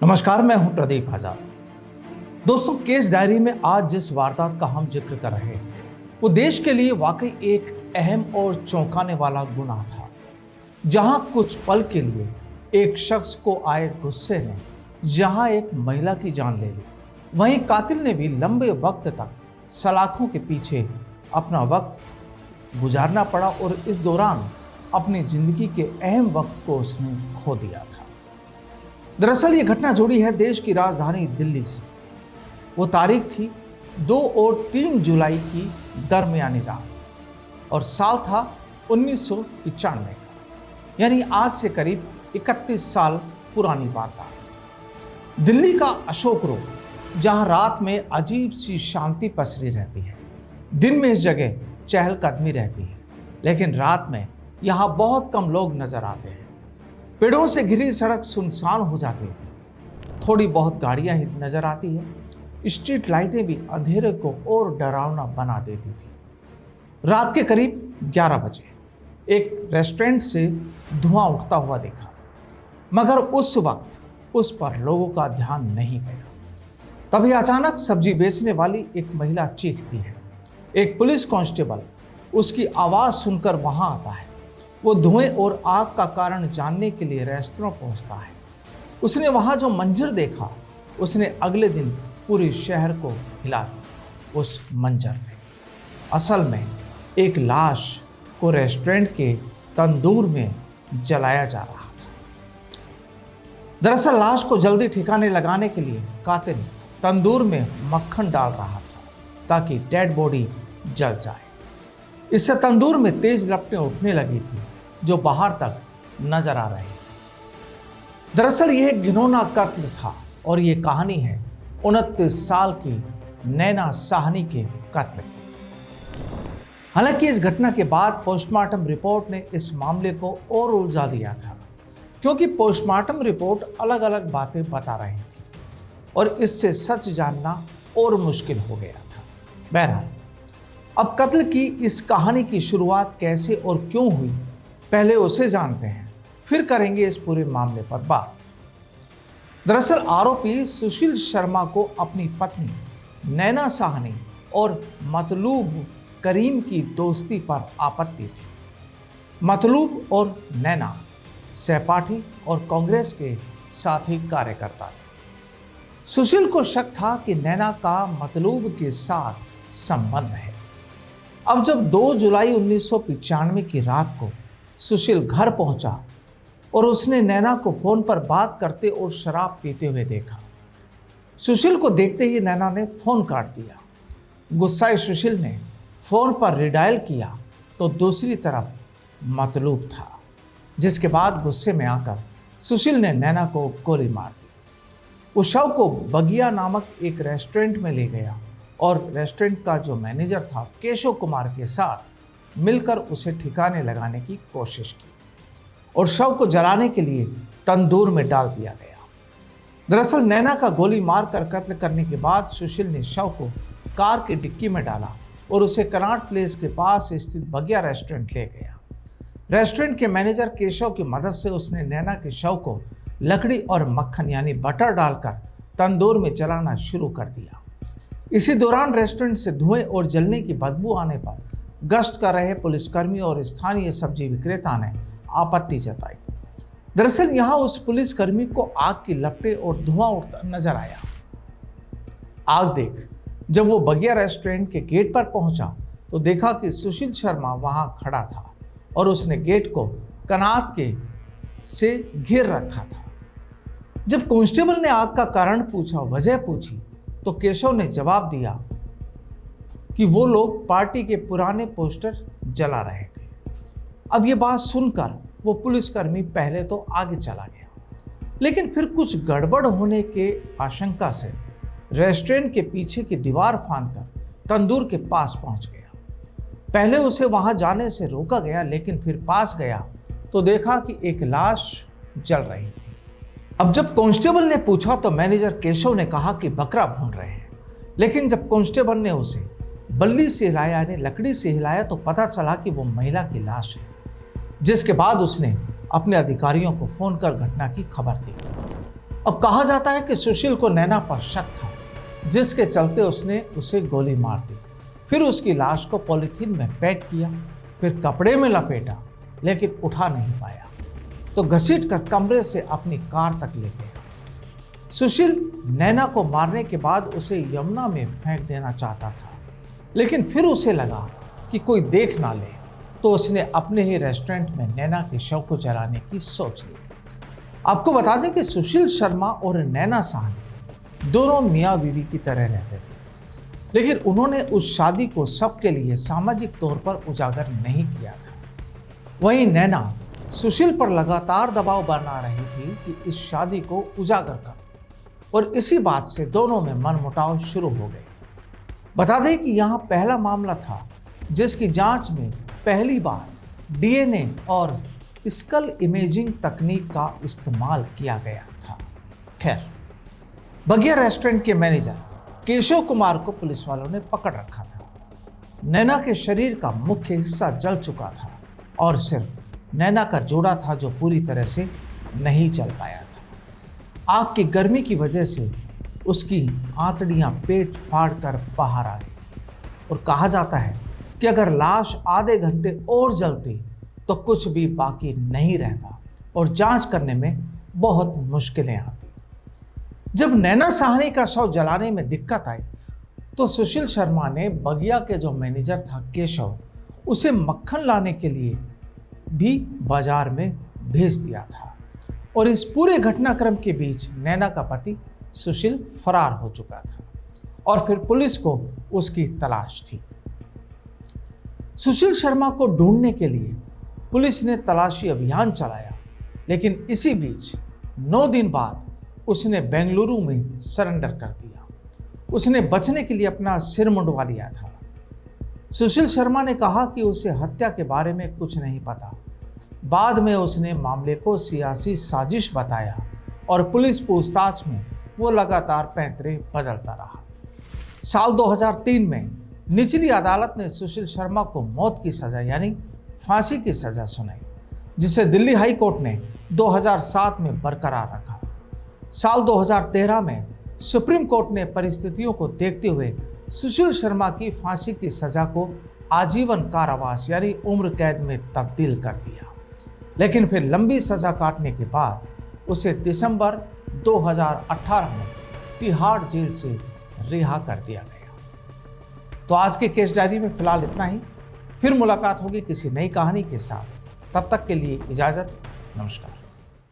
नमस्कार, मैं हूं प्रदीप आजाद। दोस्तों, केस डायरी में आज जिस वारदात का हम जिक्र कर रहे हैं वो देश के लिए वाकई एक अहम और चौंकाने वाला गुनाह था, जहां कुछ पल के लिए एक शख्स को आए गुस्से ने जहां एक महिला की जान ले ली, वहीं कातिल ने भी लंबे वक्त तक सलाखों के पीछे अपना वक्त गुजारना पड़ा और इस दौरान अपनी जिंदगी के अहम वक्त को उसने खो दिया था। दरअसल ये घटना जुड़ी है देश की राजधानी दिल्ली से। वो तारीख थी 2 और 3 जुलाई की दरमियानी रात और साल था 1995 का, यानी आज से करीब 31 साल पुरानी वारदात। दिल्ली का अशोक रोड, जहां रात में अजीब सी शांति पसरी रहती है। दिन में इस जगह चहलकदमी रहती है, लेकिन रात में यहाँ बहुत कम लोग नजर आते हैं। पेड़ों से घिरी सड़क सुनसान हो जाती थी, थोड़ी बहुत गाड़ियां ही नजर आती है। स्ट्रीट लाइटें भी अंधेरे को और डरावना बना देती थी। रात के करीब 11 बजे एक रेस्टोरेंट से धुआं उठता हुआ देखा, मगर उस वक्त उस पर लोगों का ध्यान नहीं गया। तभी अचानक सब्जी बेचने वाली एक महिला चीखती है। एक पुलिस कांस्टेबल उसकी आवाज़ सुनकर वहां आता है। वो धुएं और आग का कारण जानने के लिए रेस्टोरेंट पहुंचता है। उसने वहां जो मंजर देखा, उसने अगले दिन पूरे शहर को हिला दिया। उस मंजर में असल में एक लाश को रेस्टोरेंट के तंदूर में जलाया जा रहा था। दरअसल लाश को जल्दी ठिकाने लगाने के लिए कातिल तंदूर में मक्खन डाल रहा था ताकि डेड बॉडी जल जाए। इससे तंदूर में तेज लपटें उठने लगी थी जो बाहर तक नजर आ रही थी। दरअसल यह एक घिनौना कत्ल था और ये कहानी है 29 साल की नैना साहनी के कत्ल की। हालांकि इस घटना के बाद पोस्टमार्टम रिपोर्ट ने इस मामले को और उलझा दिया था, क्योंकि पोस्टमार्टम रिपोर्ट अलग अलग बातें बता रही थी और इससे सच जानना और मुश्किल हो गया था। बहरहाल, अब कत्ल की इस कहानी की शुरुआत कैसे और क्यों हुई, पहले उसे जानते हैं, फिर करेंगे इस पूरे मामले पर बात। दरअसल आरोपी सुशील शर्मा को अपनी पत्नी नैना साहनी और मतलूब करीम की दोस्ती पर आपत्ति थी। मतलूब और नैना सहपाठी और कांग्रेस के साथी कार्यकर्ता थे। सुशील को शक था कि नैना का मतलूब के साथ संबंध है। अब जब 2 जुलाई 1995 की रात को सुशील घर पहुंचा और उसने नैना को फोन पर बात करते और शराब पीते हुए देखा। सुशील को देखते ही नैना ने फोन काट दिया। गुस्साए सुशील ने फोन पर रिडायल किया तो दूसरी तरफ मतलूब था, जिसके बाद गुस्से में आकर सुशील ने नैना को गोली मार दी। उस शव को बगिया नामक एक रेस्टोरेंट में ले गया और रेस्टोरेंट का जो मैनेजर था केशव कुमार के साथ मिलकर उसे ठिकाने लगाने की कोशिश की और शव को जलाने के लिए तंदूर में डाल दिया गया। दरअसल नैना का गोली मारकर कत्ल करने के बाद सुशील ने शव को कार की डिक्की में डाला और उसे कनाट प्लेस के पास स्थित बगिया रेस्टोरेंट ले गया। रेस्टोरेंट के मैनेजर केशव की मदद से उसने नैना के शव को लकड़ी और मक्खन यानी बटर डालकर तंदूर में जलाना शुरू कर दिया। इसी दौरान रेस्टोरेंट से धुएं और जलने की बदबू आने पर गश्त कर रहे पुलिसकर्मी और स्थानीय सब्जी विक्रेता ने आपत्ति जताई। दरअसल यहां उस पुलिसकर्मी को आग की लपटें और धुआं उठता नजर आया। आग देख जब वो बगिया रेस्टोरेंट के गेट पर पहुंचा तो देखा कि सुशील शर्मा वहां खड़ा था और उसने गेट को कनात के से घेर रखा था। जब कांस्टेबल ने आग का कारण पूछा, वजह पूछी, तो केशव ने जवाब दिया कि वो लोग पार्टी के पुराने पोस्टर जला रहे थे। अब ये बात सुनकर वो पुलिसकर्मी पहले तो आगे चला गया, लेकिन फिर कुछ गड़बड़ होने के आशंका से रेस्टोरेंट के पीछे की दीवार फांदकर तंदूर के पास पहुंच गया। पहले उसे वहां जाने से रोका गया, लेकिन फिर पास गया तो देखा कि एक लाश जल रही थी। अब जब कांस्टेबल ने पूछा तो मैनेजर केशव ने कहा कि बकरा भून रहे हैं, लेकिन जब कांस्टेबल ने उसे बल्ली से हिलाया यानी लकड़ी से हिलाया तो पता चला कि वो महिला की लाश है, जिसके बाद उसने अपने अधिकारियों को फोन कर घटना की खबर दी। अब कहा जाता है कि सुशील को नैना पर शक था, जिसके चलते उसने उसे गोली मार दी। फिर उसकी लाश को पॉलीथीन में पैक किया, फिर कपड़े में लपेटा, लेकिन उठा नहीं पाया तो घसीट कर कमरे से अपनी कार तक ले गया। सुशील नैना को मारने के बाद उसे यमुना में फेंक देना चाहता था, लेकिन फिर उसे लगा कि कोई देख ना ले, तो उसने अपने ही रेस्टोरेंट में नैना के शव को जलाने की सोच ली। आपको बता दें कि सुशील शर्मा और नैना साहनी दोनों मियाँ बीवी की तरह रहते थे, लेकिन उन्होंने उस शादी को सबके लिए सामाजिक तौर पर उजागर नहीं किया था। वहीं नैना सुशील पर लगातार दबाव बना रही थी कि इस शादी को उजागर कर, और इसी बात से दोनों में मनमुटाव शुरू हो गए। बता दें कि यहाँ पहला मामला था जिसकी जांच में पहली बार डीएनए और स्कल इमेजिंग तकनीक का इस्तेमाल किया गया था। खैर, बगिया रेस्टोरेंट के मैनेजर केशव कुमार को पुलिस वालों ने पकड़ रखा था। नैना के शरीर का मुख्य हिस्सा जल चुका था और सिर्फ नैना का जोड़ा था जो पूरी तरह से नहीं जल पाया था। आग की गर्मी की वजह से उसकी आंतड़ियां पेट फाड़ कर बाहर आ गई थी, और कहा जाता है कि अगर लाश आधे घंटे और जलती तो कुछ भी बाकी नहीं रहता और जांच करने में बहुत मुश्किलें आती। जब नैना साहनी का शव जलाने में दिक्कत आई तो सुशील शर्मा ने बगिया के जो मैनेजर था केशव, उसे मक्खन लाने के लिए भी बाजार में भेज दिया था, और इस पूरे घटनाक्रम के बीच नैना का पति सुशील फरार हो चुका था और फिर पुलिस को उसकी तलाश थी। सुशील शर्मा को ढूंढने के लिए पुलिस ने तलाशी अभियान चलाया, लेकिन इसी बीच 9 दिन बाद उसने बेंगलुरु में सरेंडर कर दिया। उसने बचने के लिए अपना सिर मुंडवा लिया था। सुशील शर्मा ने कहा कि उसे हत्या के बारे में कुछ नहीं पता। बाद में उसने मामले को सियासी साजिश बताया और पुलिस पूछताछ में वो लगातार पैंतरे बदलता रहा। साल 2003 में निचली अदालत ने सुशील शर्मा को मौत की सजा यानी फांसी की सजा सुनाई, जिसे दिल्ली हाई कोर्ट ने 2007 में बरकरार रखा। साल 2013 में सुप्रीम कोर्ट ने परिस्थितियों को देखते हुए सुशील शर्मा की फांसी की सजा को आजीवन कारावास यानी उम्र कैद में तब्दील कर दिया, लेकिन फिर लंबी सजा काटने के बाद उसे दिसंबर 2018 में तिहाड़ जेल से रिहा कर दिया गया। तो आज के केस डायरी में फिलहाल इतना ही। फिर मुलाकात होगी किसी नई कहानी के साथ। तब तक के लिए इजाज़त। नमस्कार।